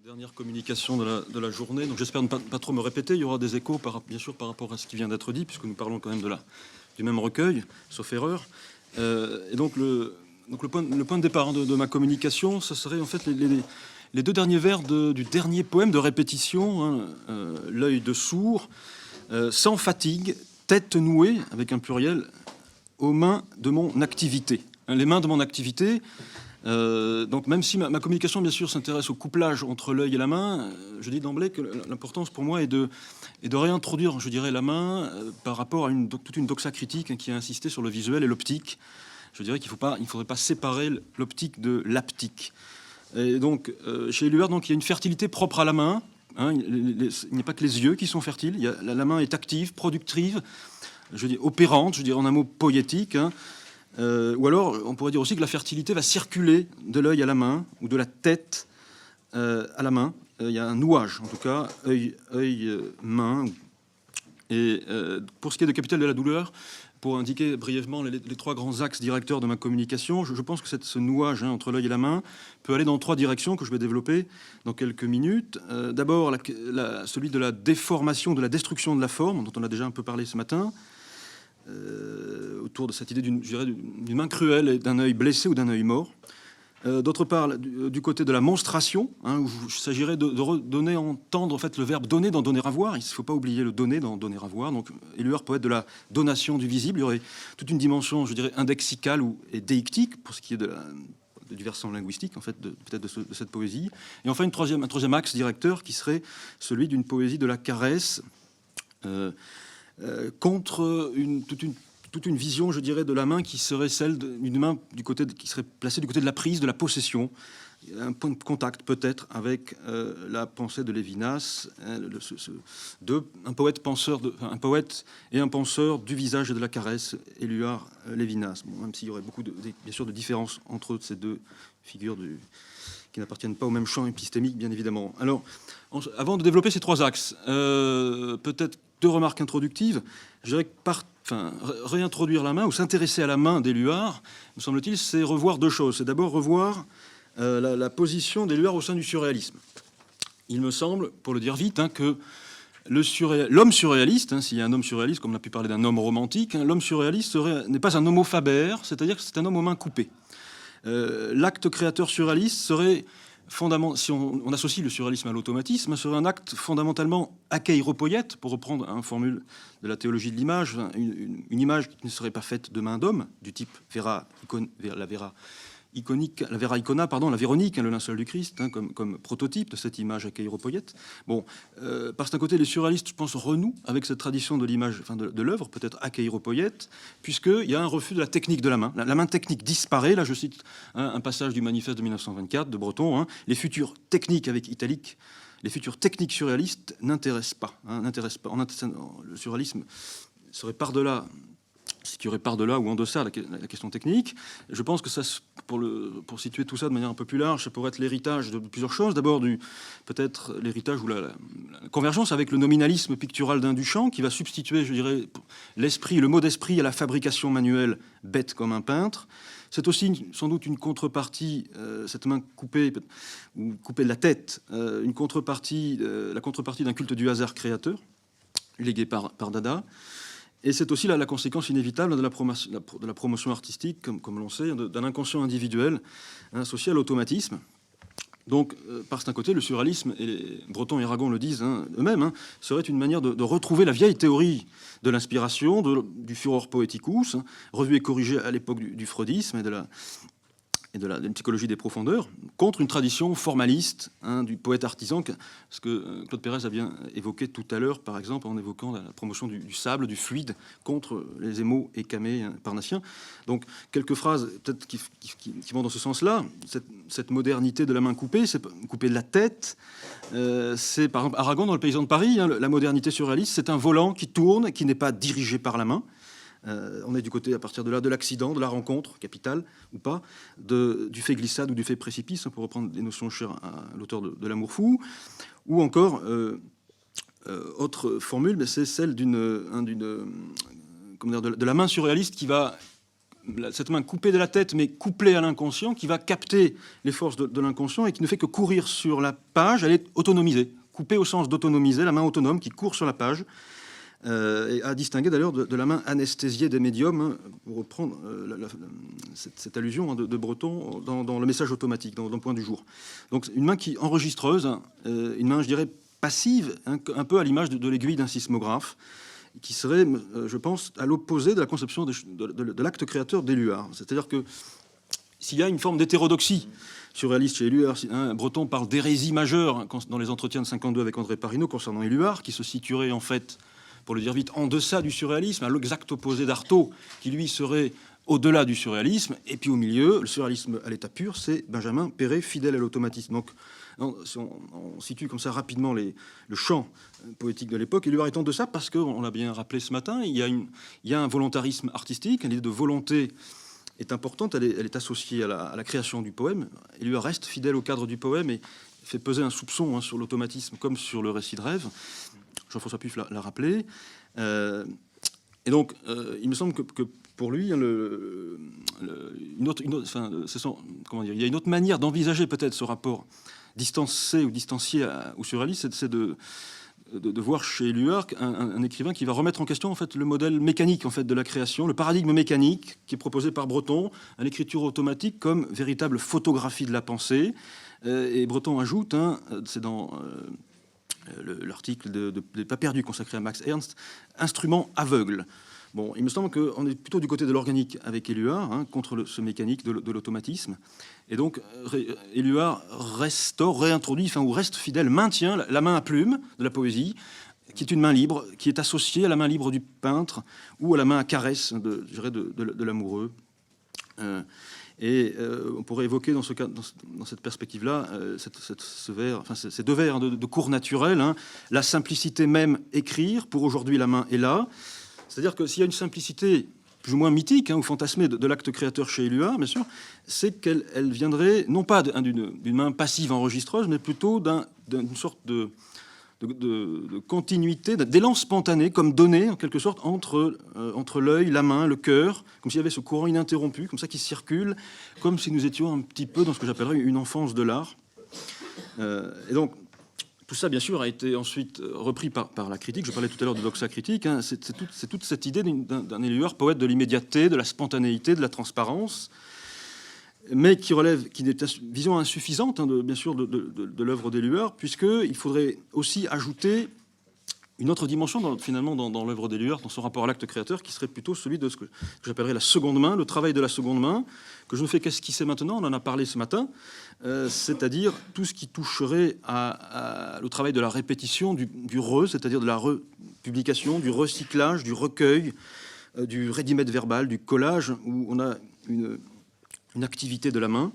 Dernière communication de la journée, donc j'espère ne pas trop me répéter. Il y aura des échos, bien sûr, par rapport à ce qui vient d'être dit, puisque nous parlons quand même du même recueil, sauf erreur. Et donc le point de départ de ma communication, ce serait en fait les deux derniers vers du dernier poème de répétition, hein, L'œil de sourd, sans fatigue, tête nouée, avec un pluriel, aux mains de mon activité. Les mains de mon activité. Donc même si ma communication, bien sûr, s'intéresse au couplage entre l'œil et la main, je dis d'emblée que l'importance pour moi est de réintroduire, je dirais, la main par rapport à toute une doxa critique, hein, qui a insisté sur le visuel et l'optique. Je dirais qu'il ne faudrait pas séparer l'optique de l'haptique. Et donc, chez Éluard, donc, il y a une fertilité propre à la main. Hein, il n'y a pas que les yeux qui sont fertiles. La main est active, productive, je dis opérante, je dirais en un mot poétique. Hein. Ou alors, on pourrait dire aussi que la fertilité va circuler de l'œil à la main, ou de la tête à la main. Il y a un nouage, en tout cas, œil-main. Et pour ce qui est de Capitale de la douleur, pour indiquer brièvement les trois grands axes directeurs de ma communication, je pense que ce nouage, hein, entre l'œil et la main peut aller dans trois directions que je vais développer dans quelques minutes. D'abord, celui de la déformation, de la destruction de la forme, dont on a déjà un peu parlé ce matin. Autour de cette idée d'une main cruelle et d'un œil blessé ou d'un œil mort. D'autre part, du côté de la monstration, hein, où il s'agirait de redonner à entendre en fait, le verbe donner dans donner à voir. Il ne faut pas oublier le donner dans donner à voir. Donc, Éluard, poète de la donation du visible, il y aurait toute une dimension, je dirais, indexicale et déictique, pour ce qui est du versant linguistique, en fait, peut-être de cette poésie. Et enfin, un troisième axe directeur qui serait celui d'une poésie de la caresse, contre toute une vision, je dirais, de la main qui serait celle d'une main qui serait placée du côté de la prise, de la possession. Un point de contact peut-être avec la pensée de Lévinas, hein, un poète et un penseur du visage et de la caresse, Éluard Lévinas. Bon, même s'il y aurait bien sûr de différences entre ces deux figures qui n'appartiennent pas au même champ épistémique, bien évidemment. Alors, avant de développer ces trois axes, peut-être deux remarques introductives. Je dirais que réintroduire la main ou s'intéresser à la main d'Éluard, me semble-t-il, c'est revoir deux choses. C'est d'abord revoir la position d'Éluard au sein du surréalisme. Il me semble, pour le dire vite, hein, que l'homme surréaliste, hein, s'il y a un homme surréaliste, comme on a pu parler d'un homme romantique, hein, l'homme surréaliste n'est pas un homo faber, c'est-à-dire que c'est un homme aux mains coupées. L'acte créateur surréaliste serait si on associe le surréalisme à l'automatisme, serait un acte fondamentalement akeiropoiète, pour reprendre une formule de la théologie de l'image, une image qui ne serait pas faite de main d'homme, du type la Vera icona, la Véronique, hein, le linceul du Christ, hein, comme prototype de cette image akeiropoiète. Bon, parce d'un côté, les surréalistes, je pense, renouent avec cette tradition de l'image, de l'œuvre, peut-être akeiropoiète, puisqu'il y a un refus de la technique de la main. La main technique disparaît. Là, je cite un passage du manifeste de 1924 de Breton. Hein, les futures techniques avec italique, les futures techniques surréalistes n'intéressent pas. Hein, le surréalisme serait par-delà, ce qui aurait par-delà ou en deçà la question technique. Je pense que ça, pour situer tout ça de manière un peu plus large, ça pourrait être l'héritage de plusieurs choses. D'abord, peut-être l'héritage ou la convergence avec le nominalisme pictural d'un Duchamp, qui va substituer, je dirais, le mot d'esprit à la fabrication manuelle, bête comme un peintre. C'est aussi sans doute une contrepartie, cette main coupée, ou coupée de la tête, la contrepartie d'un culte du hasard créateur, légué par Dada. Et c'est aussi la conséquence inévitable de la promotion artistique, comme l'on sait, d'un inconscient individuel, hein, associé à l'automatisme. Donc, par un côté, le surréalisme, et Breton et Aragon le disent, hein, eux-mêmes, hein, serait une manière de retrouver la vieille théorie de l'inspiration, du furor poeticus, hein, revue et corrigée à l'époque du freudisme et de la psychologie des profondeurs, contre une tradition formaliste, hein, du poète artisan, ce que Claude Pérez a bien évoqué tout à l'heure, par exemple, en évoquant la promotion du sable, du fluide, contre les émaux et camées, hein, parnassiens. Donc, quelques phrases peut-être qui vont dans ce sens-là. Cette modernité de la main coupée, c'est coupée de la tête. C'est, par exemple, Aragon, dans Le Paysan de Paris, hein, la modernité surréaliste, c'est un volant qui tourne, qui n'est pas dirigé par la main. On est du côté, à partir de là, de l'accident, de la rencontre, capitale ou pas, du fait glissade ou du fait précipice, pour reprendre des notions chères à l'auteur de L'Amour fou. Ou encore, autre formule, mais c'est celle de la main surréaliste qui va cette main coupée de la tête, mais couplée à l'inconscient, qui va capter les forces de l'inconscient et qui ne fait que courir sur la page. Elle est autonomisée, coupée au sens d'autonomiser, la main autonome qui court sur la page, et à distinguer d'ailleurs de la main anesthésiée des médiums, hein, pour reprendre cette allusion, hein, de Breton dans le message automatique, dans Point du jour. Donc une main qui enregistreuse, hein, une main, je dirais, passive, hein, un peu à l'image de l'aiguille d'un sismographe, qui serait, je pense, à l'opposé de la conception de l'acte créateur d'Éluard. C'est-à-dire que s'il y a une forme d'hétérodoxie surréaliste chez Éluard, hein, Breton parle d'hérésie majeure, hein, dans les entretiens de 52 avec André Parinaud concernant Éluard, qui se situerait en fait, pour le dire vite, en deçà du surréalisme, à l'exact opposé d'Artaud, qui lui serait au-delà du surréalisme, et puis au milieu, le surréalisme à l'état pur, c'est Benjamin Péret, fidèle à l'automatisme. Donc, si on situe comme ça rapidement le champ poétique de l'époque, Éluard est en deçà parce qu'on l'a bien rappelé ce matin, il y a un volontarisme artistique, une idée de volonté est importante, elle est associée à la création du poème. Éluard reste fidèle au cadre du poème et fait peser un soupçon, hein, sur l'automatisme comme sur le récit de rêve. Jean-François Puff l'a rappelé. Et donc, il me semble que pour lui, hein, il y a une autre manière d'envisager peut-être ce rapport distancé ou distancié au surréaliste, c'est de voir chez Éluard un écrivain qui va remettre en question en fait le modèle mécanique en fait de la création, le paradigme mécanique qui est proposé par Breton, à l'écriture automatique comme véritable photographie de la pensée. Et Breton ajoute, hein, c'est dans l'article des Pas perdus consacré à Max Ernst, instrument aveugle. Bon, il me semble qu'on est plutôt du côté de l'organique avec Éluard, hein, contre ce mécanique de l'automatisme. Et donc, Éluard réintroduit, ou reste fidèle, maintient la main à plume de la poésie, qui est une main libre, qui est associée à la main libre du peintre ou à la main à caresse, de l'amoureux. On pourrait évoquer dans cette perspective-là, ces deux vers, hein, de cours naturel, hein, la simplicité même écrire, pour aujourd'hui la main est là. C'est-à-dire que s'il y a une simplicité plus ou moins mythique, hein, ou fantasmée de l'acte créateur chez Éluard, bien sûr, c'est qu'elle viendrait non pas d'une main passive enregistreuse, mais plutôt d'une sorte de continuité, d'élan spontané, comme donné en quelque sorte entre l'œil, la main, le cœur, comme s'il y avait ce courant ininterrompu, comme ça qui circule, comme si nous étions un petit peu dans ce que j'appellerais une enfance de l'art. Et donc, tout ça, bien sûr, a été ensuite repris par la critique. Je parlais tout à l'heure de doxa critique. Hein. C'est toute cette idée d'un Éluard, poète de l'immédiateté, de la spontanéité, de la transparence, mais qui est une vision insuffisante, hein, bien sûr, de l'œuvre d'Éluard, puisqu'il faudrait aussi ajouter une autre dimension, finalement, dans l'œuvre d'Éluard, dans son rapport à l'acte créateur, qui serait plutôt celui de ce que j'appellerais la seconde main, le travail de la seconde main, que je ne fais qu'esquisser maintenant, on en a parlé ce matin, c'est-à-dire tout ce qui toucherait au travail de la répétition, du c'est-à-dire de la republication, du recyclage, du recueil, du ready-made verbal, du collage, où on a une activité de la main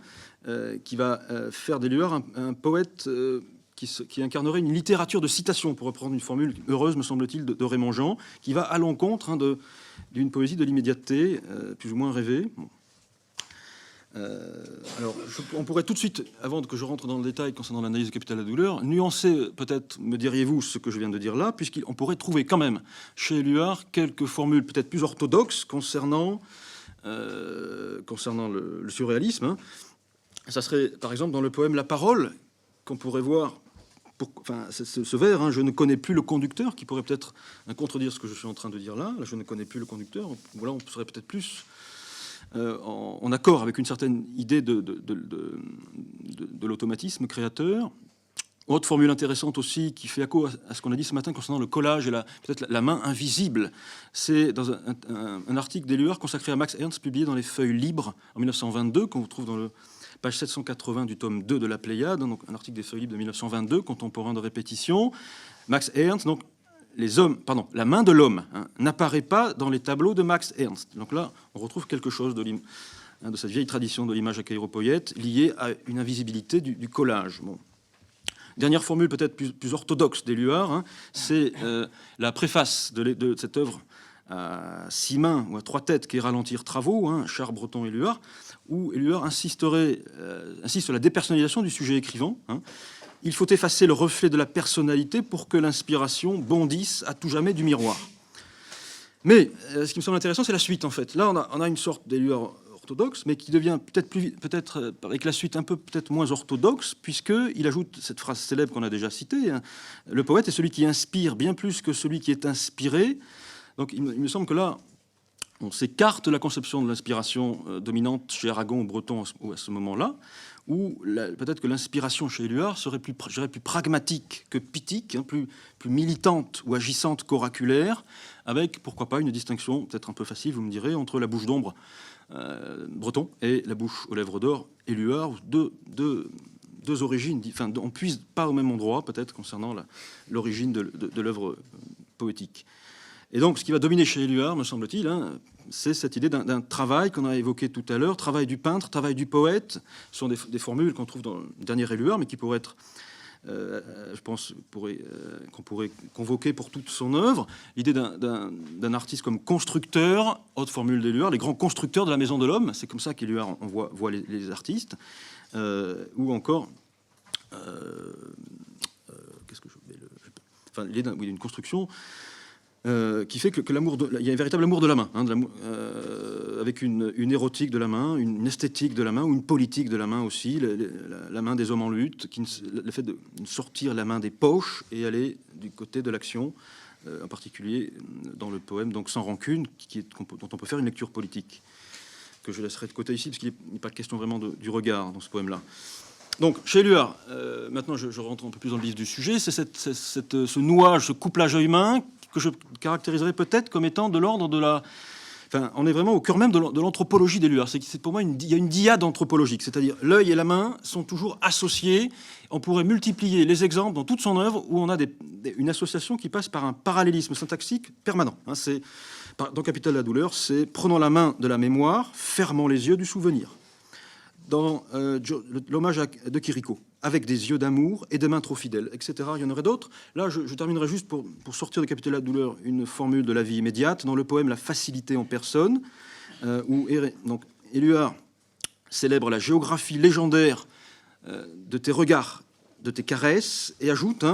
qui va faire d'Éluard un poète qui incarnerait une littérature de citation, pour reprendre une formule heureuse, me semble-t-il, de Raymond Jean, qui va à l'encontre, hein, d'une poésie de l'immédiateté, plus ou moins rêvée. Bon. Alors, on pourrait tout de suite, avant que je rentre dans le détail concernant l'analyse du capital de la douleur, nuancer, peut-être, me diriez-vous, ce que je viens de dire là, puisqu'on pourrait trouver quand même chez Éluard quelques formules peut-être plus orthodoxes concernant le surréalisme. Hein. Ça serait, par exemple, dans le poème La Parole, qu'on pourrait voir, ce vers, hein, je ne connais plus le conducteur, qui pourrait peut-être contredire ce que je suis en train de dire là. Je ne connais plus le conducteur. Voilà, on serait peut-être plus en accord avec une certaine idée de l'automatisme créateur. Autre formule intéressante aussi, qui fait écho à ce qu'on a dit ce matin concernant le collage et peut-être la main invisible. C'est dans un article d'Éluard consacré à Max Ernst, publié dans les Feuilles libres en 1922, qu'on retrouve dans le page 780 du tome 2 de la Pléiade, donc un article des Feuilles libres de 1922, contemporain de répétition. Max Ernst, donc la main de l'homme, hein, n'apparaît pas dans les tableaux de Max Ernst. Donc là, on retrouve quelque chose de cette vieille tradition de l'image achéropoïète liée à une invisibilité du collage. Bon. Dernière formule peut-être plus orthodoxe d'Éluard, hein, c'est la préface de cette œuvre à 6 mains ou à 3 têtes qui est Ralentir Travaux, hein, Char, Breton, Éluard, où Éluard insiste sur la dépersonnalisation du sujet écrivant. Hein. Il faut effacer le reflet de la personnalité pour que l'inspiration bondisse à tout jamais du miroir. Mais ce qui me semble intéressant, c'est la suite, en fait. Là, on a une sorte d'éluard orthodoxe, mais qui devient peut-être avec la suite un peu peut-être moins orthodoxe, puisqu'il ajoute cette phrase célèbre qu'on a déjà citée, hein, le poète est celui qui inspire bien plus que celui qui est inspiré. Donc il me semble que là, on s'écarte de la conception de l'inspiration dominante chez Aragon ou Breton à ce moment-là, où peut-être que l'inspiration chez Éluard serait plus pragmatique que pythique, hein, plus militante ou agissante qu'oraculaire, avec, pourquoi pas, une distinction peut-être un peu facile, vous me direz, entre la bouche d'ombre Breton et la bouche aux lèvres d'or Éluard, deux origines, enfin, on puise pas au même endroit, peut-être, concernant l'origine de l'œuvre poétique. Et donc, ce qui va dominer chez Éluard, me semble-t-il, hein, c'est cette idée d'un travail qu'on a évoqué tout à l'heure, travail du peintre, travail du poète. Ce sont des formules qu'on trouve dans le dernier Éluard, mais qui pourraient être, je pense, qu'on pourrait convoquer pour toute son œuvre. L'idée d'un artiste comme constructeur, autre formule d'Éluard, les grands constructeurs de la maison de l'homme, c'est comme ça qu'Éluard voit les artistes, ou encore, qu'est-ce que je vais enfin, l'idée d'une construction qui fait que l'amour, il y a un véritable amour de la main, hein, avec une érotique de la main, une esthétique de la main, ou une politique de la main aussi, la main des hommes en lutte, le fait de sortir la main des poches et aller du côté de l'action, en particulier dans le poème donc Sans rancune, dont on peut faire une lecture politique, que je laisserai de côté ici, parce qu'il n'est pas question vraiment du regard dans ce poème-là. Donc, chez Éluard, maintenant je rentre un peu plus dans le vif du sujet, c'est ce nouage, ce couplage œil-main, que je caractériserais peut-être comme étant de l'ordre de la... Enfin, on est vraiment au cœur même de l'anthropologie d'Éluard. C'est pour moi, il y a une dyade anthropologique, c'est-à-dire l'œil et la main sont toujours associés. On pourrait multiplier les exemples dans toute son œuvre où on a une association qui passe par un parallélisme syntaxique permanent. Hein, dans Capital de la douleur, c'est prenons la main de la mémoire, fermons les yeux du souvenir. Dans l'hommage de Chirico, avec des yeux d'amour et des mains trop fidèles, etc. Il y en aurait d'autres. Là, je terminerai juste pour sortir de Capital de la douleur une formule de la vie immédiate. Dans le poème La facilité en personne, où donc, Éluard célèbre la géographie légendaire de tes regards, de tes caresses, et ajoute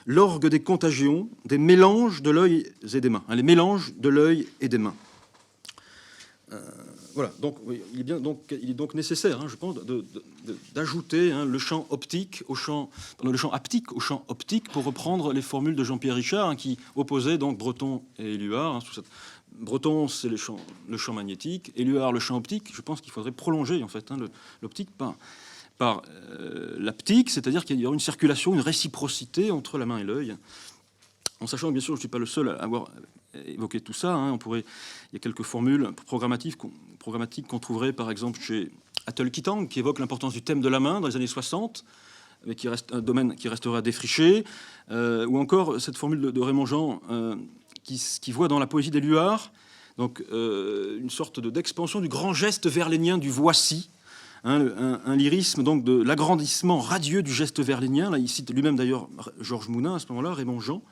l'orgue des contagions, des mélanges de l'œil et des mains. Hein, les mélanges de l'œil et des mains. Voilà, donc oui, il est donc nécessaire, hein, je pense, d'ajouter le champ optique le champ haptique au champ optique, pour reprendre les formules de Jean-Pierre Richard, hein, qui opposait donc Breton et Éluard. Hein, Breton, c'est le champ magnétique, Éluard, le champ optique. Je pense qu'il faudrait prolonger en fait l'optique par l'haptique, c'est-à-dire qu'il y aura une circulation, une réciprocité entre la main et l'œil. En sachant que, bien sûr, je ne suis pas le seul à avoir évoqué tout ça. Hein. Il y a quelques formules programmatiques qu'on trouverait, par exemple, chez Atel Kitang, qui évoque l'importance du thème de la main dans les années 60, mais qui reste un domaine qui restera à défricher. Ou encore cette formule de Raymond Jean, qui voit dans la poésie d'Éluard donc, une sorte d'expansion du grand geste verlénien du voici. Un lyrisme donc de l'agrandissement radieux du geste verlénien. Là, il cite lui-même d'ailleurs Georges Mounin à ce moment-là, Raymond Jean,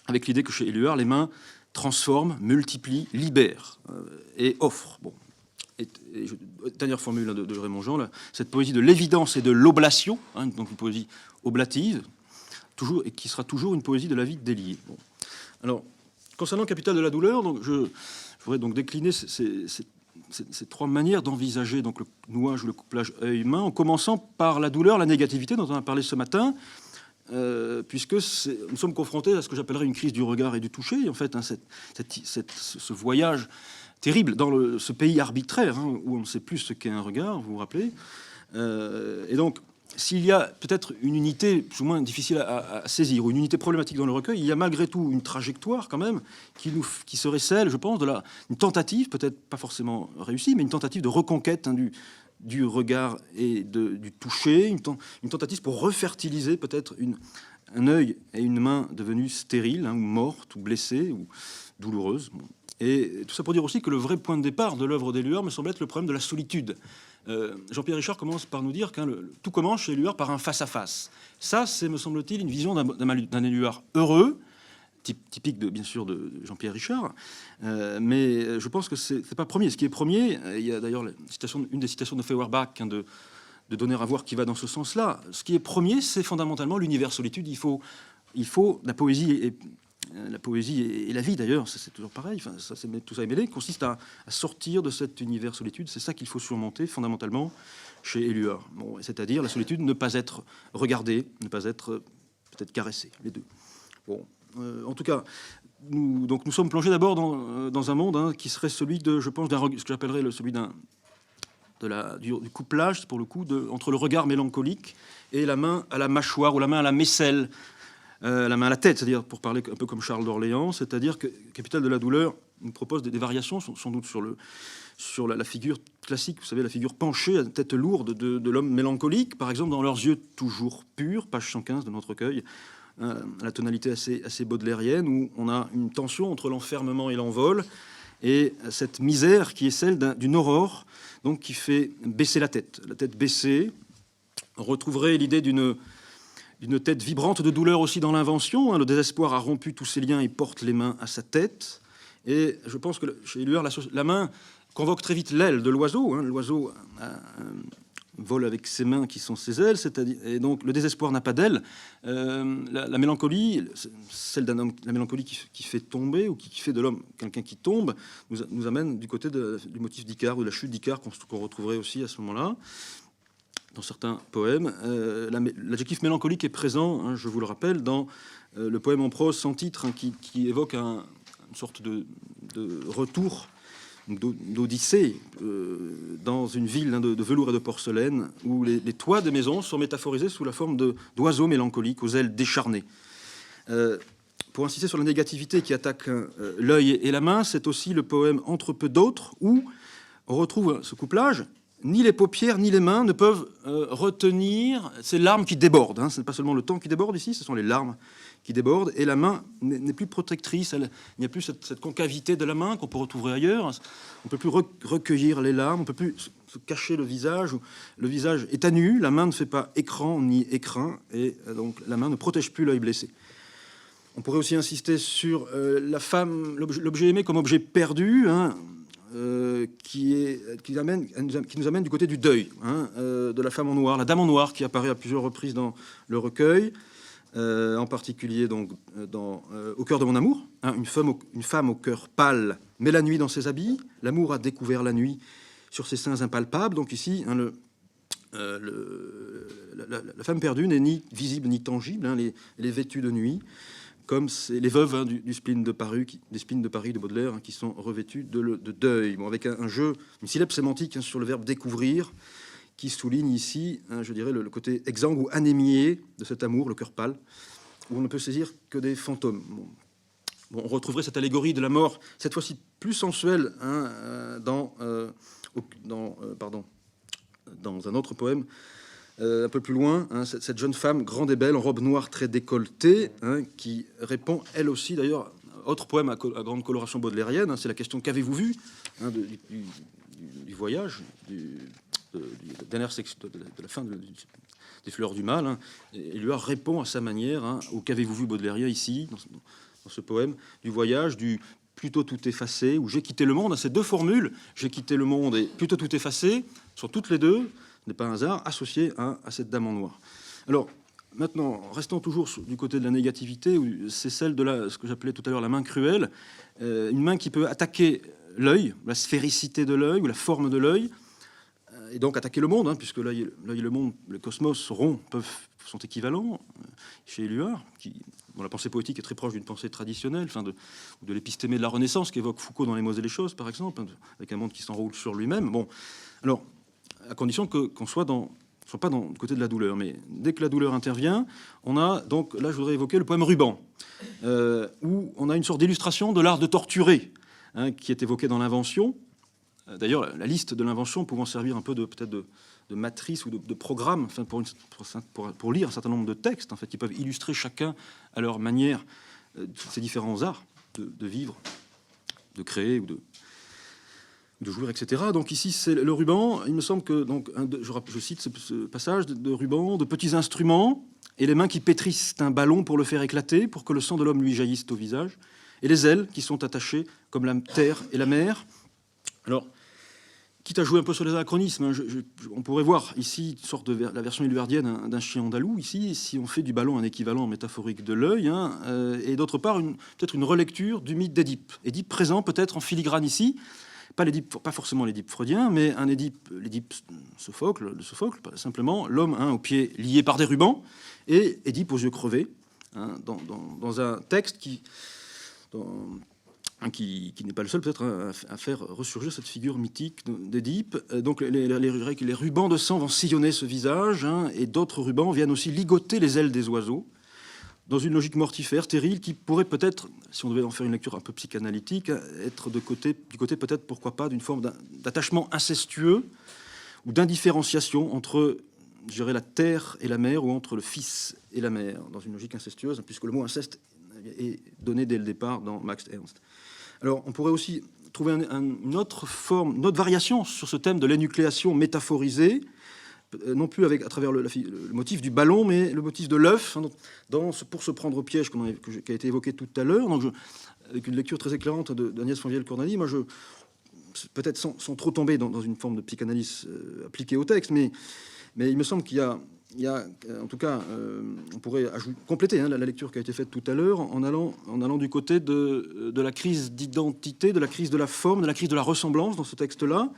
avec l'idée que chez Éluard, les mains transforment, multiplient, libèrent et offrent. Bon. Dernière formule de Raymond Jean, là, cette poésie de l'évidence et de l'oblation, donc une poésie oblative, toujours, et qui sera toujours une poésie de la vie déliée. Bon. Alors, concernant Capital de la douleur, donc, je voudrais donc décliner ces trois manières d'envisager donc le nouage ou le couplage œil-main, en commençant par la douleur, la négativité dont on a parlé ce matin, puisque nous sommes confrontés à ce que j'appellerais une crise du regard et du toucher, en fait, ce voyage terrible dans ce pays arbitraire, où on ne sait plus ce qu'est un regard, vous vous rappelez. Et donc, s'il y a peut-être une unité plus ou moins difficile à saisir, ou une unité problématique dans le recueil, il y a malgré tout une trajectoire quand même qui serait celle, je pense, une tentative, peut-être pas forcément réussie, mais une tentative de reconquête du regard et du toucher, une tentative pour refertiliser peut-être un œil et une main devenus stériles, ou mortes, ou blessées, ou douloureuses. Et tout ça pour dire aussi que le vrai point de départ de l'œuvre d'Éluard me semble être le problème de la solitude. Jean-Pierre Richard commence par nous dire que tout commence chez Éluard par un face-à-face. Ça, c'est, me semble-t-il, une vision d'un Éluard heureux, typique bien sûr de Jean-Pierre Richard, mais je pense que c'est pas premier. Ce qui est premier, il y a d'ailleurs une des citations de Feuerbach de donner à voir qui va dans ce sens-là. Ce qui est premier, c'est fondamentalement l'univers solitude. Il faut la poésie la poésie et la vie d'ailleurs, c'est toujours pareil, enfin, tout ça est mêlé, consiste à sortir de cet univers solitude. C'est ça qu'il faut surmonter fondamentalement chez Éluard. Bon, c'est-à-dire la solitude, ne pas être regardé, ne pas être peut-être caressé, les deux. Bon, en tout cas, nous sommes plongés d'abord dans un monde qui serait celui de, je pense, ce que j'appellerais celui du couplage, pour le coup, entre le regard mélancolique et la main à la mâchoire ou la main à la maisselle, la main à la tête, c'est-à-dire, pour parler un peu comme Charles d'Orléans, c'est-à-dire que Capitale de la douleur nous propose des variations, sans doute sur la figure classique, vous savez, la figure penchée, à la tête lourde de l'homme mélancolique, par exemple, dans leurs yeux toujours purs, page 115 de notre recueil, la tonalité assez baudelairienne, où on a une tension entre l'enfermement et l'envol, et cette misère qui est celle d'une aurore, donc qui fait baisser la tête baissée. On retrouverait l'idée d'une tête vibrante de douleur aussi dans l'invention. Le désespoir a rompu tous ses liens et porte les mains à sa tête. Et je pense que chez Éluard, la main convoque très vite l'aile de l'oiseau. L'oiseau vole avec ses mains qui sont ses ailes, et donc le désespoir n'a pas d'aile. La mélancolie, celle d'un homme, la mélancolie qui fait tomber, ou qui fait de l'homme quelqu'un qui tombe, nous amène du côté du motif d'Icare, ou de la chute d'Icare, qu'on retrouverait aussi à ce moment-là dans certains poèmes. L'adjectif mélancolique est présent, je vous le rappelle, dans le poème en prose sans titre, qui évoque une sorte de retour, d'Odyssée, dans une ville de velours et de porcelaine, où les toits des maisons sont métaphorisés sous la forme d'oiseaux mélancoliques aux ailes décharnées. Pour insister sur la négativité qui attaque l'œil et la main, c'est aussi le poème Entre peu d'autres, où on retrouve ce couplage. Ni les paupières ni les mains ne peuvent retenir ces larmes qui débordent. Ce n'est pas seulement le temps qui déborde ici, ce sont les larmes qui débordent. Et la main n'est plus protectrice. Il n'y a plus cette concavité de la main qu'on peut retrouver ailleurs. On ne peut plus recueillir les larmes, on ne peut plus se cacher le visage. Le visage est à nu, la main ne fait pas écran ni écrin, et donc la main ne protège plus l'œil blessé. On pourrait aussi insister sur la femme, l'objet aimé comme objet perdu, qui nous amène du côté du deuil, de la femme en noir, la dame en noir, qui apparaît à plusieurs reprises dans le recueil, en particulier donc, Au cœur de mon amour, une femme au cœur pâle, met la nuit dans ses habits, l'amour a découvert la nuit sur ses seins impalpables. Donc ici, la femme perdue n'est ni visible ni tangible, elle est vêtue de nuit, comme les veuves du spleen de Paris, des spleens de Paris de Baudelaire, qui sont revêtues de deuil. Bon, avec un jeu, une syllabe sémantique sur le verbe découvrir, qui souligne ici, je dirais, le côté exsangue ou anémié de cet amour, le cœur pâle, où on ne peut saisir que des fantômes. Bon, on retrouverait cette allégorie de la mort, cette fois-ci plus sensuelle, dans un autre poème, un peu plus loin, cette jeune femme grande et belle en robe noire très décolletée, qui répond elle aussi d'ailleurs, autre poème à grande coloration baudelairienne, c'est la question qu'avez-vous vu du voyage, de la dernière section, de la fin des Fleurs du Mal, et lui répond à sa manière au qu'avez-vous vu baudelairien ici, dans ce poème, du voyage, du plutôt tout effacé, ou j'ai quitté le monde. Ces deux formules, j'ai quitté le monde et plutôt tout effacé, sont toutes les deux, n'est pas un hasard, associées à cette dame en noir. Alors, maintenant, restons toujours du côté de la négativité, c'est celle de ce que j'appelais tout à l'heure la main cruelle, une main qui peut attaquer l'œil, la sphéricité de l'œil ou la forme de l'œil, et donc attaquer le monde, puisque l'œil et le monde, le cosmos rond, sont équivalents chez Éluard, dont la pensée poétique est très proche d'une pensée traditionnelle, de l'épistémé de la Renaissance qu'évoque Foucault dans Les mots et les choses, par exemple, avec un monde qui s'enroule sur lui-même. Bon, alors, à condition qu'on soit pas dans le côté de la douleur. Mais dès que la douleur intervient, on a donc, là je voudrais évoquer le poème Ruban, où on a une sorte d'illustration de l'art de torturer, qui est évoqué dans l'Invention. D'ailleurs, la liste de l'Invention pouvant servir un peu peut-être de matrice ou de programme, pour lire un certain nombre de textes, en fait, qui peuvent illustrer chacun à leur manière ces différents arts de vivre, de créer ou de jouer, etc. Donc ici, c'est le ruban. Il me semble que, donc, je cite ce passage de ruban, de petits instruments, et les mains qui pétrissent un ballon pour le faire éclater, pour que le sang de l'homme lui jaillisse au visage, et les ailes qui sont attachées comme la terre et la mer. Alors, quitte à jouer un peu sur les anachronismes, hein, on pourrait voir ici une sorte de la version éluardienne d'un chien andalou, ici, si on fait du ballon un équivalent métaphorique de l'œil, hein, et d'autre part, peut-être une relecture du mythe d'Édipe. Édipe présent peut-être en filigrane ici, pas forcément l'Édipe freudien, mais l'Édipe Sophocle, simplement l'homme aux pieds liés par des rubans, et Édipe aux yeux crevés, hein, dans un texte qui n'est pas le seul peut-être à faire ressurgir cette figure mythique d'Édipe. Donc les rubans de sang vont sillonner ce visage, hein, et d'autres rubans viennent aussi ligoter les ailes des oiseaux, dans une logique mortifère, stérile, qui pourrait peut-être, si on devait en faire une lecture un peu psychanalytique, être du côté peut-être, pourquoi pas, d'une forme d'attachement incestueux ou d'indifférenciation entre, je dirais, la terre et la mère, ou entre le fils et la mère, dans une logique incestueuse, puisque le mot inceste est donné dès le départ dans Max Ernst. Alors, on pourrait aussi trouver une autre variation sur ce thème de l'énucléation métaphorisée, non plus à travers le motif du ballon, mais le motif de l'œuf, hein, pour se prendre au piège, qui a été évoqué tout à l'heure. Donc, avec une lecture très éclairante d'Agnès Fonvielle-Cornali, moi, peut-être sans trop tomber dans une forme de psychanalyse appliquée au texte, mais il me semble qu'il y a en tout cas, on pourrait compléter, hein, la lecture qui a été faite tout à l'heure en allant du côté de la crise d'identité, de la crise de la forme, de la crise de la ressemblance dans ce texte-là,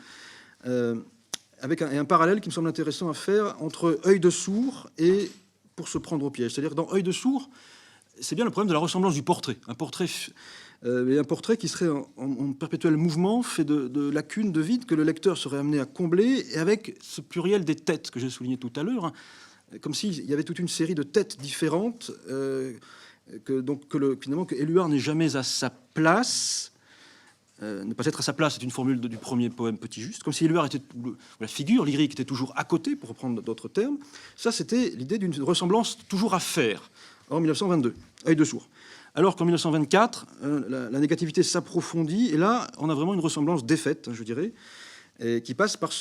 avec un parallèle qui me semble intéressant à faire entre œil de sourd et pour se prendre au piège. C'est-à-dire, dans œil de sourd, c'est bien le problème de la ressemblance du portrait. Un portrait qui serait en perpétuel mouvement, fait de lacunes, de vides, que le lecteur serait amené à combler, et avec ce pluriel des têtes que j'ai souligné tout à l'heure, hein, comme s'il y avait toute une série de têtes différentes, finalement, que Éluard n'est jamais à sa place. Ne pas être à sa place, c'est une formule du premier poème Petit Juste, comme si Éluard était, la figure lyrique était toujours à côté, pour reprendre d'autres termes. Ça, c'était l'idée d'une ressemblance toujours à faire, en 1922, œil de sourd. Alors qu'en 1924, la négativité s'approfondit, et là, on a vraiment une ressemblance défaite, hein, je dirais, et qui passe par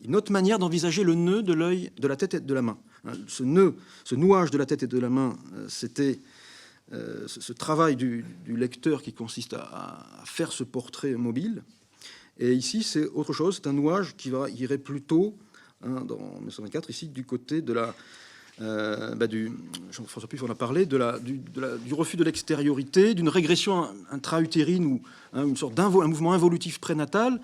une autre manière d'envisager le nœud de l'œil, de la tête et de la main. Ce nouage de la tête et de la main, c'était ce travail du lecteur qui consiste à faire ce portrait mobile. Et ici, c'est autre chose, c'est un nouage qui irait plutôt, hein, dans 1924, ici, du côté de la... Jean-François Puff en a parlé, du refus de l'extériorité, d'une régression intra-utérine, ou hein, une sorte un mouvement involutif prénatal,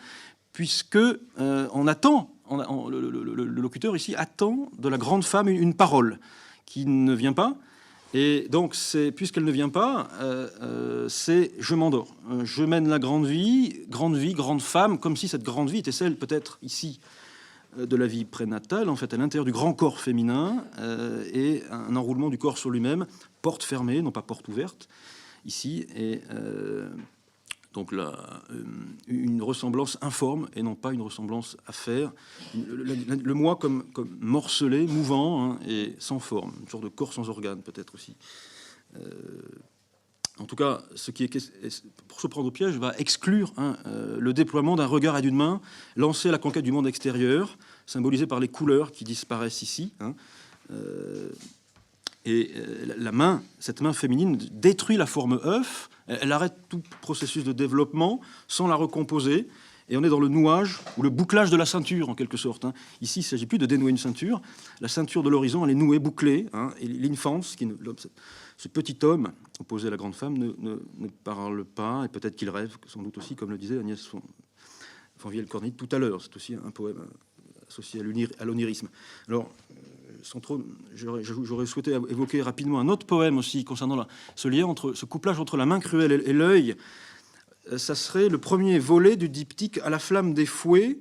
puisque on attend, le locuteur ici attend de la grande femme une parole qui ne vient pas. Et donc, puisqu'elle ne vient pas, c'est « je m'endors ». Je mène la grande vie, grande femme, comme si cette grande vie était celle, peut-être ici, de la vie prénatale, en fait, à l'intérieur du grand corps féminin, et un enroulement du corps sur lui-même, porte fermée, non pas porte ouverte, ici, et donc là, une ressemblance informe et non pas une ressemblance à faire. Le moi comme morcelé, mouvant, hein, et sans forme, une sorte de corps sans organe peut-être aussi. En tout cas, ce qui est, pour se prendre au piège, va exclure, hein, le déploiement d'un regard et d'une main lancé à la conquête du monde extérieur, symbolisé par les couleurs qui disparaissent ici, hein. Et la main, cette main féminine, détruit la forme œuf, elle arrête tout processus de développement sans la recomposer, et on est dans le nouage ou le bouclage de la ceinture, en quelque sorte, hein. Ici, il ne s'agit plus de dénouer une ceinture, la ceinture de l'horizon, elle est nouée, bouclée, hein, et l'infance, ce petit homme, opposé à la grande femme, ne parle pas, et peut-être qu'il rêve, sans doute aussi, comme le disait Agnès Fonvielle-Cornali tout à l'heure. C'est aussi un poème associé à l'onirisme. Alors, sans trop, j'aurais souhaité évoquer rapidement un autre poème aussi concernant ce lien, ce couplage entre la main cruelle et l'œil. Ça serait le premier volet du diptyque « À la flamme des fouets,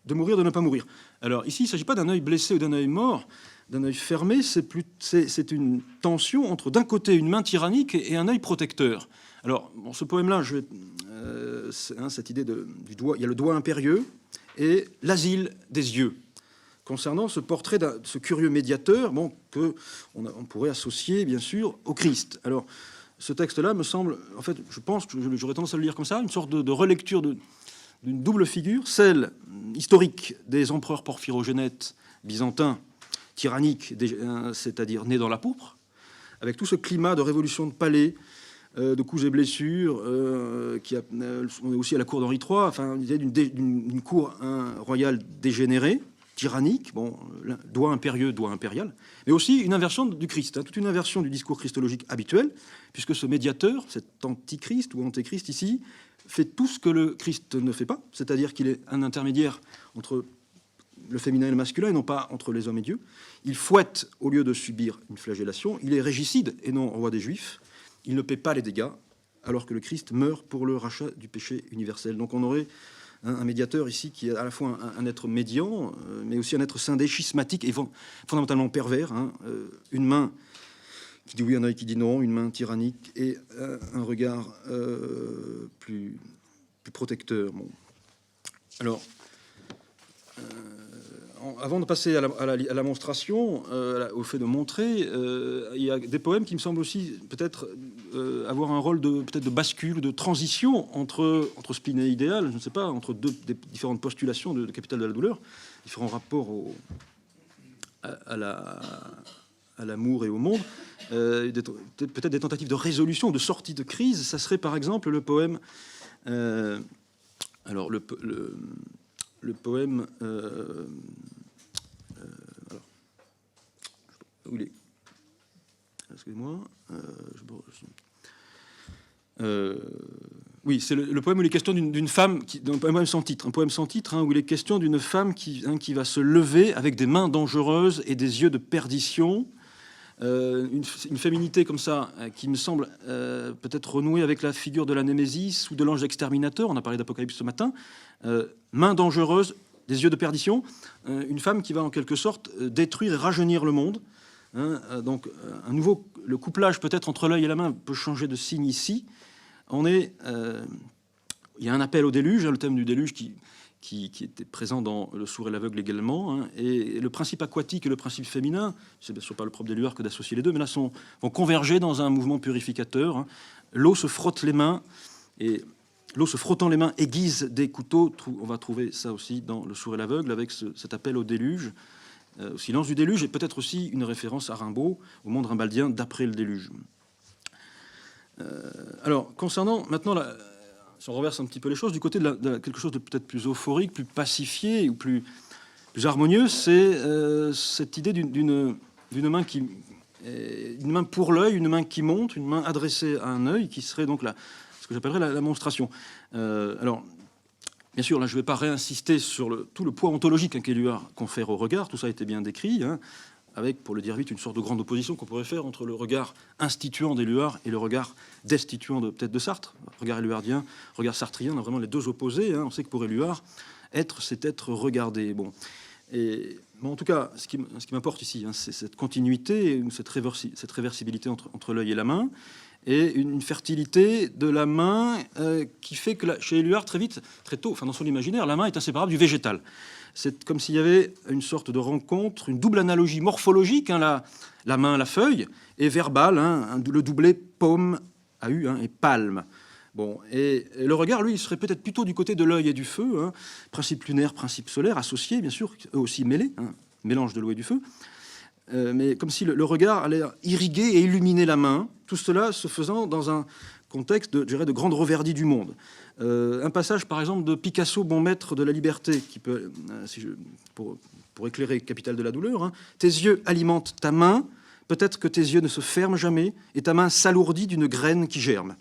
de mourir, de ne pas mourir ». Alors ici, il ne s'agit pas d'un œil blessé ou d'un œil mort, d'un œil fermé, c'est une tension entre, d'un côté, une main tyrannique et un œil protecteur. Alors, bon, ce poème-là, cette idée du doigt, il y a le doigt impérieux et l'asile des yeux. Concernant ce portrait de ce curieux médiateur, bon, on pourrait associer, bien sûr, au Christ. Alors, ce texte-là me semble, en fait, je pense que j'aurais tendance à le lire comme ça, une sorte de relecture d'une double figure, celle historique des empereurs porphyrogénètes byzantins, tyranniques, c'est-à-dire nés dans la pourpre, avec tout ce climat de révolution de palais, de coups et blessures, on est aussi à la cour d'Henri III, enfin, il y a d'une cour royale dégénérée, tyrannique, bon, doigt impérieux, doigt impérial, mais aussi une inversion du Christ, toute une inversion du discours christologique habituel, puisque ce médiateur, cet antichrist ou antéchrist ici, fait tout ce que le Christ ne fait pas, c'est-à-dire qu'il est un intermédiaire entre le féminin et le masculin, et non pas entre les hommes et Dieu. Il fouette au lieu de subir une flagellation, il est régicide et non roi des Juifs, il ne paie pas les dégâts, alors que le Christ meurt pour le rachat du péché universel. Donc on aurait un médiateur ici qui est à la fois un être médian, mais aussi un être scindé, schismatique et fondamentalement pervers. Une main qui dit oui, un œil qui dit non, une main tyrannique et un regard plus protecteur. Bon. Alors, avant de passer à la monstration, au fait de montrer, il y a des poèmes qui me semblent aussi peut-être avoir un rôle peut-être de bascule, de transition entre spleen et idéal, je ne sais pas, entre des différentes postulations de Capitale de la douleur, différents rapports à l'amour et au monde, peut-être des tentatives de résolution, de sortie de crise. Ça serait par exemple le poème... alors le poème... alors, où il est? Excusez-moi. Oui, c'est le poème où il est question d'une femme, un poème sans titre, où il est question d'une femme qui va se lever avec des mains dangereuses et des yeux de perdition. Une féminité comme ça, qui me semble peut-être renouer avec la figure de la Némésis ou de l'ange exterminateur. On a parlé d'Apocalypse ce matin. Mains dangereuses, des yeux de perdition. Une femme qui va en quelque sorte détruire et rajeunir le monde. Donc, le couplage peut-être entre l'œil et la main peut changer de signe ici. Il y a un appel au déluge, le thème du déluge qui était présent dans Le sourd et l'aveugle également, et le principe aquatique et le principe féminin, c'est bien sûr pas le propre d'Éluard que d'associer les deux, mais là vont converger dans un mouvement purificateur. L'eau se frotte les mains, et l'eau se frottant les mains aiguise des couteaux. On va trouver ça aussi dans Le sourd et l'aveugle, avec cet appel au déluge, au silence du déluge, et peut-être aussi une référence à Rimbaud, au monde rimbaldien d'après le déluge. Alors, concernant maintenant si on reverse un petit peu les choses, du côté de quelque chose de peut-être plus euphorique, plus pacifié ou plus harmonieux, c'est cette idée d'une main une main pour l'œil, une main qui monte, une main adressée à un œil, qui serait donc ce que j'appellerais la monstration. Alors, bien sûr, là, je ne vais pas réinsister sur tout le poids ontologique qu'Éluard confère au regard, tout ça a été bien décrit, avec, pour le dire vite, une sorte de grande opposition qu'on pourrait faire entre le regard instituant d'Éluard et le regard destituant peut-être de Sartre. Regard éluardien, regard sartrien, on a vraiment les deux opposés. On sait que pour Éluard, être, c'est être regardé. Bon, en tout cas, ce qui m'importe ici, c'est cette continuité, cette réversibilité entre l'œil et la main, et une fertilité de la main qui fait que chez Éluard, très vite, très tôt, enfin dans son imaginaire, la main est inséparable du végétal. C'est comme s'il y avait une sorte de rencontre, une double analogie morphologique, la main, la feuille, et verbale, le doublé paume, AU, et palme. Bon, et le regard, lui, il serait peut-être plutôt du côté de l'œil et du feu, principe lunaire, principe solaire, associés, bien sûr, eux aussi mêlés, mélange de l'eau et du feu, mais comme si le regard allait irriguer et illuminer la main, tout cela se faisant dans un contexte, de grande reverdie du monde. Un passage, par exemple, de Picasso, Bon maître de la liberté, qui peut, pour éclairer Capitale de la douleur, tes yeux alimentent ta main, peut-être que tes yeux ne se ferment jamais, et ta main s'alourdit d'une graine qui germe.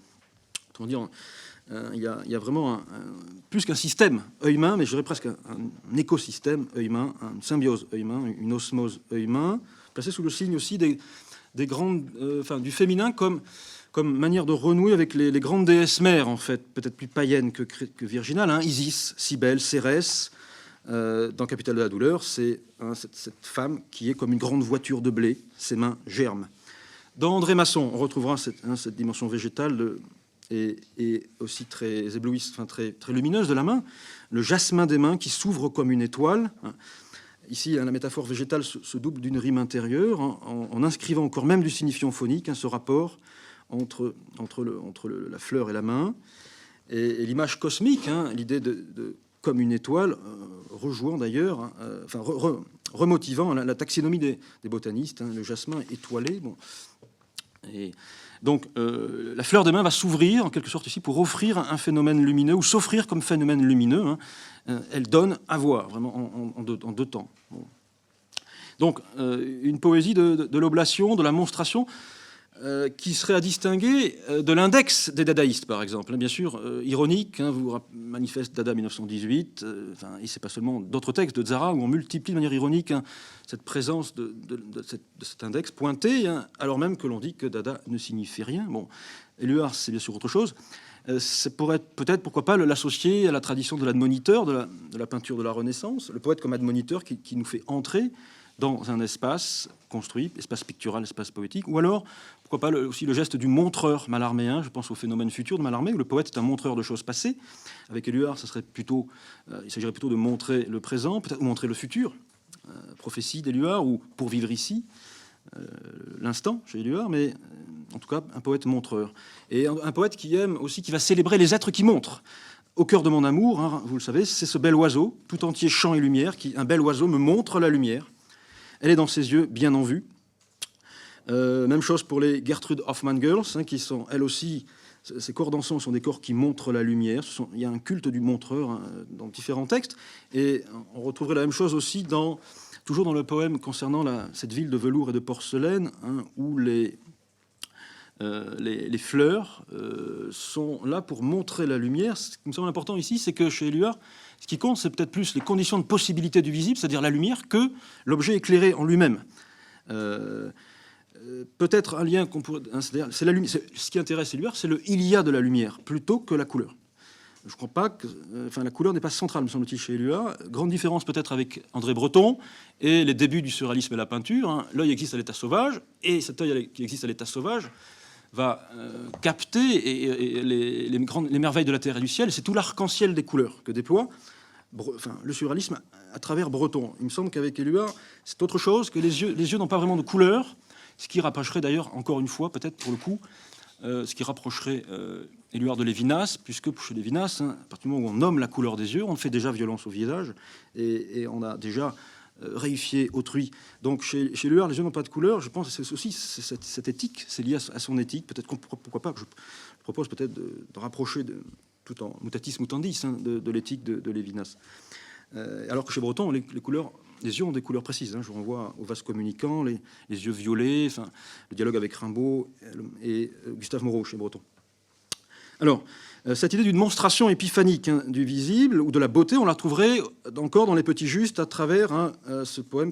Autrement dire, il y a vraiment plus qu'un système œil-main, mais je dirais presque un écosystème œil-main, une symbiose œil-main, une osmose œil-main, placé sous le signe aussi des grandes, du féminin comme manière de renouer avec les grandes déesses mères, en fait, peut-être plus païennes que virginales, Isis, Cybèle, Cérès. Dans Capitale de la douleur, c'est cette femme qui est comme une grande voiture de blé, ses mains germent. Dans André Masson, on retrouvera cette dimension végétale et aussi très éblouissante, très lumineuse de la main, le jasmin des mains qui s'ouvre comme une étoile. Ici, la métaphore végétale se double d'une rime intérieure, en inscrivant encore même du signifiant phonique, ce rapport entre la fleur et la main, et l'image cosmique, l'idée de comme une étoile, rejouant d'ailleurs, remotivant la taxinomie des botanistes, le jasmin étoilé. Bon. Et donc, la fleur des mains va s'ouvrir, en quelque sorte, ici, pour offrir un phénomène lumineux, ou s'offrir comme phénomène lumineux. Hein. Elle donne à voir, vraiment, en deux temps. Bon. Donc, une poésie de l'oblation, de la monstration, qui serait à distinguer de l'index des dadaïstes, par exemple. Bien sûr, ironique, hein, vous manifeste Dada 1918, et c'est pas seulement d'autres textes de Tzara où on multiplie de manière ironique hein, cette présence de cet index pointé, hein, alors même que l'on dit que Dada ne signifie rien. Bon, Éluard, c'est bien sûr autre chose. Ça pourrait être peut-être, pourquoi pas, l'associer à la tradition de l'admoniteur, de la peinture de la Renaissance, le poète comme admoniteur qui nous fait entrer dans un espace construit, espace pictural, espace poétique, ou alors, pourquoi pas, aussi le geste du montreur mallarméen. Je pense au phénomène futur de Mallarmé, où le poète est un montreur de choses passées. Avec Éluard, il s'agirait plutôt de montrer le présent, peut-être, ou montrer le futur, prophétie d'Éluard, ou pour vivre ici, l'instant chez Éluard, mais en tout cas, un poète montreur. Et un poète qui aime aussi, qui va célébrer les êtres qui montrent. Au cœur de mon amour, hein, vous le savez, c'est ce bel oiseau, tout entier chant et lumière, un bel oiseau me montre la lumière. Elle est dans ses yeux, bien en vue. Même chose pour les Gertrude Hoffmann Girls, hein, qui sont, elles aussi, ces corps dansants sont des corps qui montrent la lumière. Il y a un culte du montreur hein, dans différents textes. Et on retrouverait la même chose aussi, toujours dans le poème concernant cette ville de velours et de porcelaine, hein, où les fleurs sont là pour montrer la lumière. Ce qui me semble important ici, c'est que chez Éluard, ce qui compte, c'est peut-être plus les conditions de possibilité du visible, c'est-à-dire la lumière, que l'objet éclairé en lui-même. Peut-être un lien qu'on pourrait... C'est la lumière. Ce qui intéresse Éluard, c'est il y a de la lumière, plutôt que la couleur. Je ne crois pas que... la couleur n'est pas centrale, me semble-t-il, chez Éluard. Grande différence peut-être avec André Breton et les débuts du surréalisme et la peinture. Hein. L'œil existe à l'état sauvage, et cet œil qui existe à l'état sauvage va capter les merveilles de la terre et du ciel. C'est tout l'arc-en-ciel des couleurs que déploie le surréalisme à travers Breton. Il me semble qu'avec Éluard, c'est autre chose, que les yeux n'ont pas vraiment de couleur, ce qui rapprocherait d'ailleurs, encore une fois, peut-être pour le coup, ce qui rapprocherait Éluard de Lévinas, puisque chez Lévinas, hein, à partir du moment où on nomme la couleur des yeux, on fait déjà violence au visage, et on a déjà réifié autrui. Donc chez Éluard, les yeux n'ont pas de couleur. Je pense que c'est aussi cette éthique, c'est lié à son éthique. Peut-être pourquoi pas, je propose peut-être de rapprocher, tout en mutatis mutandis, hein, de l'éthique de Lévinas. Alors que chez Breton, les yeux ont des couleurs précises. Hein. Je renvoie au vase communicant, les yeux violets, le dialogue avec Rimbaud et Gustave Moreau chez Breton. Alors, cette idée d'une monstration épiphanique hein, du visible ou de la beauté, on la retrouverait encore dans Les Petits Justes à travers hein, ce poème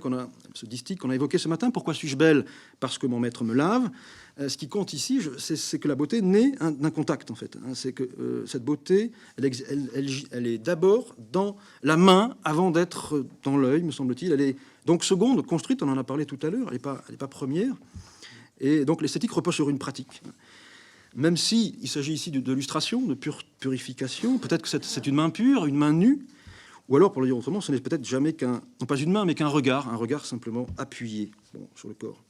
ce distique qu'on a évoqué ce matin. Pourquoi suis-je belle? Parce que mon maître me lave. Ce qui compte ici, c'est que la beauté naît hein, d'un contact, en fait. Hein. C'est que cette beauté, elle est d'abord dans la main avant d'être dans l'œil, me semble-t-il. Elle est donc seconde, construite, on en a parlé tout à l'heure, elle n'est pas première. Et donc l'esthétique repose sur une pratique. Même s'il s'agit ici de l'illustration, de purification, peut-être que c'est une main pure, une main nue, ou alors, pour le dire autrement, ce n'est peut-être jamais non pas une main, mais qu'un regard simplement appuyé sur le corps.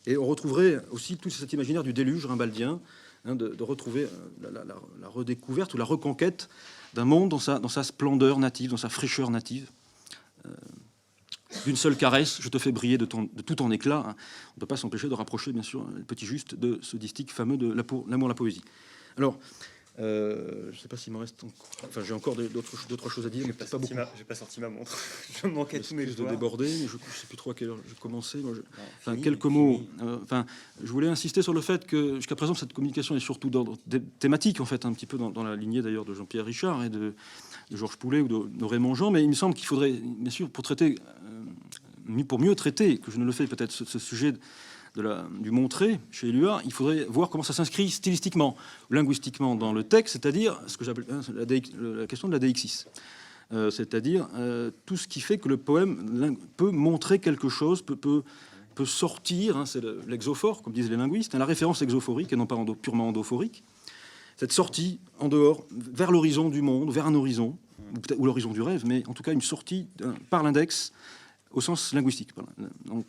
Et on retrouverait aussi tout cet imaginaire du déluge rimbaldien, hein, de retrouver la redécouverte ou la reconquête d'un monde dans sa splendeur native, dans sa fraîcheur native. D'une seule caresse, je te fais briller de tout ton éclat. Hein. On ne peut pas s'empêcher de rapprocher, bien sûr, le Petit Juste de ce distique fameux de l'amour, la poésie. Alors, je ne sais pas s'il m'en reste encore... Enfin, j'ai encore d'autres choses à dire, mais peut-être pas beaucoup. J'ai pas sorti ma montre. Je manquais tous mes de déborder, mais je ne sais plus trop à quelle heure j'ai commencé. Quelques mots. Je voulais insister sur le fait que, jusqu'à présent, cette communication est surtout d'ordre thématique, en fait, un petit peu dans la lignée, d'ailleurs, de Jean-Pierre Richard et de Georges Poulet ou de Raymond Jean, mais il me semble qu'il faudrait, bien sûr, pour mieux traiter, que je ne le fais peut-être, ce sujet du montré chez Éluard, il faudrait voir comment ça s'inscrit stylistiquement, linguistiquement dans le texte, c'est-à-dire ce que j'appelle la question de la deixis. C'est-à-dire tout ce qui fait que le poème peut montrer quelque chose, peut sortir, hein, c'est l'exophore, comme disent les linguistes, hein, la référence exophorique et non pas purement endophorique, cette sortie en dehors, vers l'horizon du monde, vers un horizon, ou l'horizon du rêve, mais en tout cas une sortie par l'index, au sens linguistique. Voilà. Donc,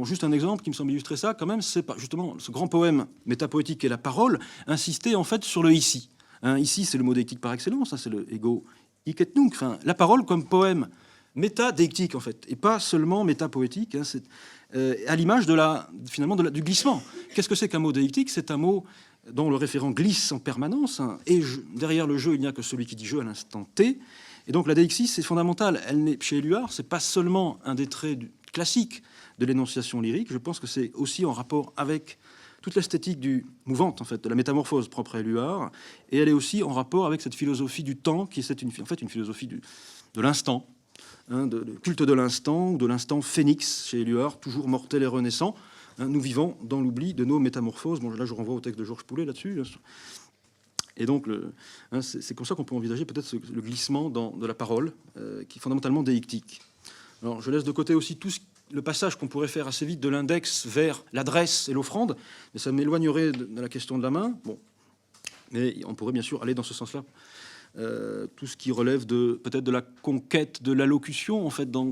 juste un exemple qui me semble illustrer ça, quand même, c'est justement ce grand poème métapoétique et la parole, insister en fait sur le ici. Hein, ici, c'est le mot déictique par excellence, hein, c'est le ego hic et nunc. Enfin, la parole comme poème métadéictique, en fait, et pas seulement métapoétique. Hein, à l'image finalement du glissement qu'est-ce que c'est qu'un mot déictique? C'est un mot dont le référent glisse en permanence, hein, et derrière le jeu, il n'y a que celui qui dit jeu à l'instant T. Et donc la deixis, c'est fondamental. Chez Éluard, c'est pas seulement un des traits classiques de l'énonciation lyrique. Je pense que c'est aussi en rapport avec toute l'esthétique mouvante, en fait, de la métamorphose propre à Éluard, et elle est aussi en rapport avec cette philosophie du temps, qui est en fait une philosophie de l'instant, hein, de culte de l'instant, ou de l'instant phénix chez Éluard, toujours mortel et renaissant. Hein, nous vivons dans l'oubli de nos métamorphoses. Bon, là, je renvoie au texte de Georges Poulet là-dessus. Et donc, c'est comme ça qu'on peut envisager peut-être le glissement de la parole, qui est fondamentalement déictique. Alors, je laisse de côté aussi le passage qu'on pourrait faire assez vite de l'index vers l'adresse et l'offrande, mais ça m'éloignerait de la question de la main. Bon, mais on pourrait bien sûr aller dans ce sens-là. Tout ce qui relève peut-être de la conquête de l'allocution, en fait, dans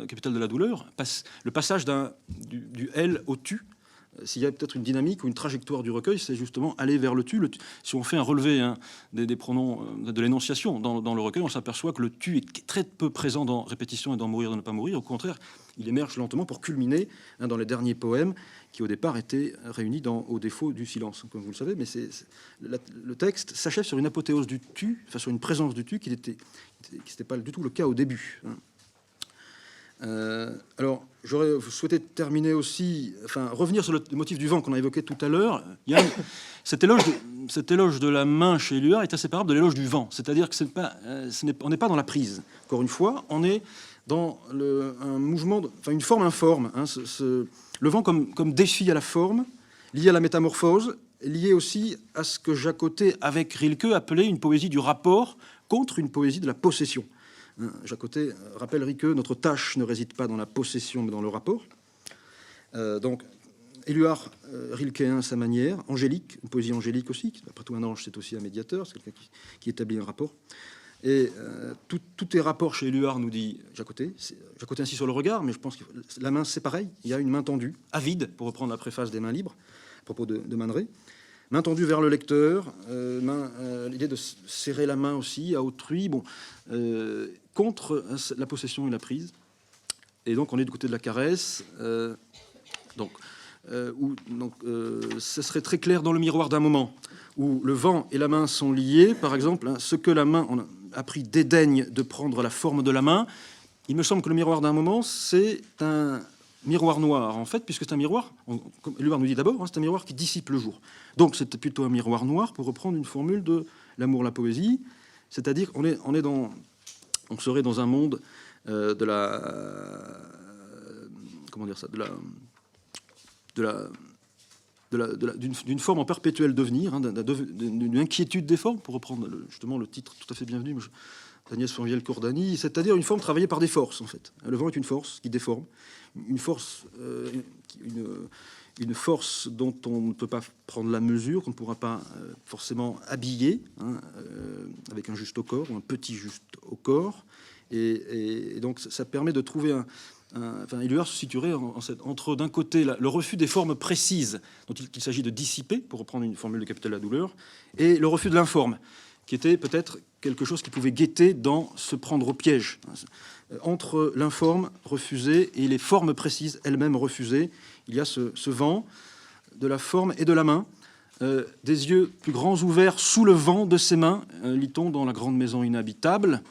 Capitale de la douleur, le passage du L au tu. S'il y a peut-être une dynamique ou une trajectoire du recueil, c'est justement aller vers le tu. Si on fait un relevé, hein, des pronoms de l'énonciation dans le recueil, on s'aperçoit que le tu est très peu présent dans Répétition et dans Mourir de ne pas mourir. Au contraire, il émerge lentement pour culminer, hein, dans les derniers poèmes qui, au départ, étaient réunis Au défaut du silence, comme vous le savez. Mais le texte s'achève sur une apothéose du tu, enfin sur une présence du tu qui n'était pas du tout le cas au début, hein. Alors, j'aurais souhaité terminer aussi, revenir sur le motif du vent qu'on a évoqué tout à l'heure. Cet éloge de la main chez Éluard est inséparable de l'éloge du vent. C'est-à-dire que on n'est pas dans la prise. Encore une fois, on est dans un mouvement, une forme informe. Hein, le vent comme défi à la forme, lié à la métamorphose, lié aussi à ce que Jacotet, avec Rilke, appelait une poésie du rapport contre une poésie de la possession. Jacotet rappelle Rilke, notre tâche ne réside pas dans la possession, mais dans le rapport. Donc, Éluard, Rilkéen à sa manière, angélique, une poésie angélique aussi. Après tout, un ange, c'est aussi un médiateur, c'est quelqu'un qui établit un rapport. Et tout est rapport chez Éluard, nous dit Jacotet. Jacotet insiste sur le regard, mais je pense que la main, c'est pareil. Il y a une main tendue, avide, pour reprendre la préface des Mains libres, à propos de Man Ray. Main tendue vers le lecteur, l'idée de serrer la main aussi à autrui, contre la possession et la prise. Et donc, on est du côté de la caresse. Ce serait très clair dans le miroir d'un moment, où le vent et la main sont liés, par exemple, hein, ce que la main on a pris dédaigne de prendre la forme de la main. Il me semble que le miroir d'un moment, c'est un miroir noir, en fait, puisque c'est un miroir, comme Éluard nous dit d'abord, hein, c'est un miroir qui dissipe le jour. Donc c'était plutôt un miroir noir, pour reprendre une formule de L'amour, la poésie, c'est-à-dire qu'on on serait dans un monde de la... Comment dire ça, d'une forme en perpétuel devenir, hein, d'une inquiétude des formes, pour reprendre justement le titre tout à fait bienvenu, Agnès Fanviel-Cordani, c'est-à-dire une forme travaillée par des forces, en fait. Le vent est une force qui déforme, une force dont on ne peut pas prendre la mesure, qu'on ne pourra pas forcément habiller, hein, avec un juste au corps ou un petit juste au corps. Et donc ça permet de trouver Éluard se situerait entre, d'un côté, le refus des formes précises dont il s'agit de dissiper, pour reprendre une formule de Capitale de la douleur, et le refus de l'informe, qui était peut-être quelque chose qui pouvait guetter dans se prendre au piège. Entre l'informe refusé et les formes précises elles-mêmes refusées, il y a ce vent de la forme et de la main, des yeux plus grands ouverts sous le vent de ses mains, lit-on dans La grande maison inhabitable,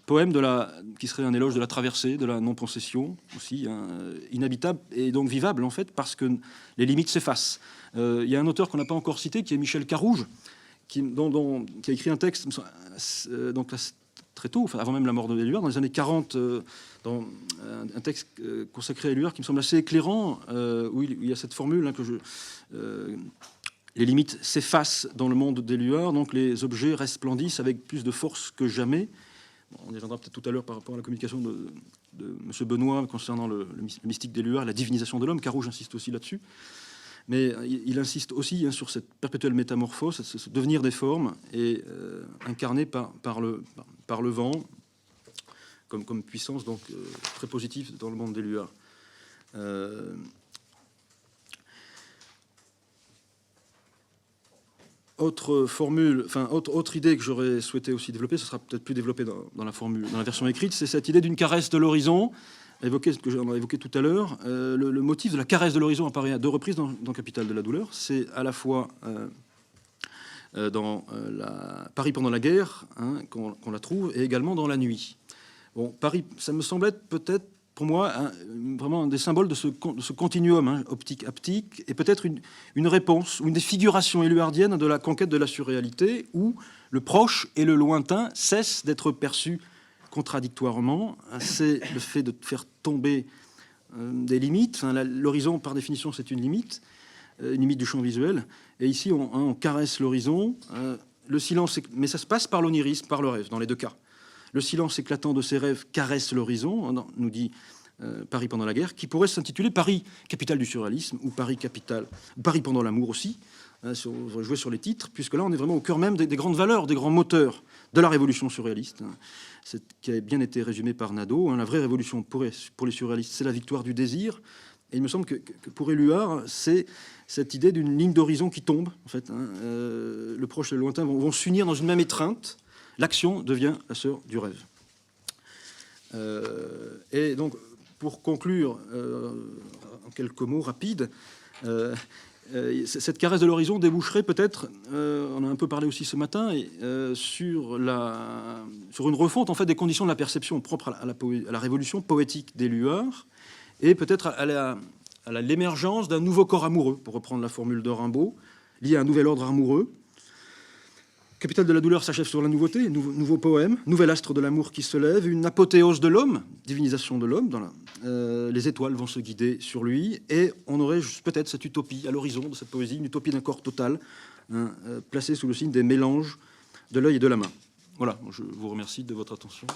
poème qui serait un éloge de la traversée, de la non-possession aussi, hein, inhabitable et donc vivable en fait, parce que les limites s'effacent. Il y a un auteur qu'on n'a pas encore cité, qui est Michel Carouge, qui a écrit un texte donc très tôt, avant même la mort de Éluard, dans les années 40, dans un texte consacré à Éluard qui me semble assez éclairant, où il y a cette formule, hein, les limites s'effacent dans le monde d'Éluard, donc les objets resplendissent avec plus de force que jamais. On y reviendra peut-être tout à l'heure par rapport à la communication de M. Benoît concernant le mystique d'Éluard, la divinisation de l'homme. Carouge insiste aussi là-dessus. Mais il insiste aussi, hein, sur cette perpétuelle métamorphose, ce devenir des formes, et incarné par le vent, comme puissance donc, très positive dans le monde d'Éluard. Autre formule, autre idée que j'aurais souhaité aussi développer, ce sera peut-être plus développé dans la version écrite, c'est cette idée d'une caresse de l'horizon, évoqué ce que j'en ai évoqué tout à l'heure. Le motif de la caresse de l'horizon apparaît à 2 reprises dans Capitale de la douleur. C'est à la fois dans Paris pendant la guerre, hein, qu'on la trouve, et également dans La Nuit. Bon, Paris, ça me semble être peut-être pour moi vraiment un des symboles de ce continuum, hein, optique-haptique, et peut-être une réponse ou une défiguration éluardienne de la conquête de la surréalité, où le proche et le lointain cessent d'être perçus contradictoirement. C'est le fait de faire tomber des limites. Enfin, l'horizon, par définition, c'est une limite du champ visuel. Et ici, on caresse l'horizon. Le silence, mais ça se passe par l'onirisme, par le rêve, dans les 2 cas. Le silence éclatant de ses rêves caresse l'horizon, nous dit Paris pendant la guerre, qui pourrait s'intituler Paris, capitale du surréalisme, ou Paris, capitale, ou Paris pendant l'amour aussi, hein, jouer sur les titres, puisque là, on est vraiment au cœur même des grandes valeurs, des grands moteurs de la révolution surréaliste, hein, qui a bien été résumé par Nadeau. Hein, la vraie révolution pour les surréalistes, c'est la victoire du désir. Et il me semble que pour Éluard, c'est cette idée d'une ligne d'horizon qui tombe, en fait. Hein, le proche et le lointain vont s'unir dans une même étreinte. L'action devient la sœur du rêve. Et donc, pour conclure, en quelques mots rapides, cette caresse de l'horizon déboucherait peut-être, on a un peu parlé aussi ce matin, sur une refonte en fait, des conditions de la perception propre à la révolution poétique d'Éluard, et peut-être à l'émergence d'un nouveau corps amoureux, pour reprendre la formule de Rimbaud, lié à un nouvel ordre amoureux. Capitale de la douleur s'achève sur la nouveauté, nouveau poème, nouvel astre de l'amour qui se lève, une apothéose de l'homme, divinisation de l'homme. Les étoiles vont se guider sur lui, et on aurait peut-être cette utopie à l'horizon de cette poésie, une utopie d'un corps total, hein, placée sous le signe des mélanges de l'œil et de la main. Voilà, je vous remercie de votre attention.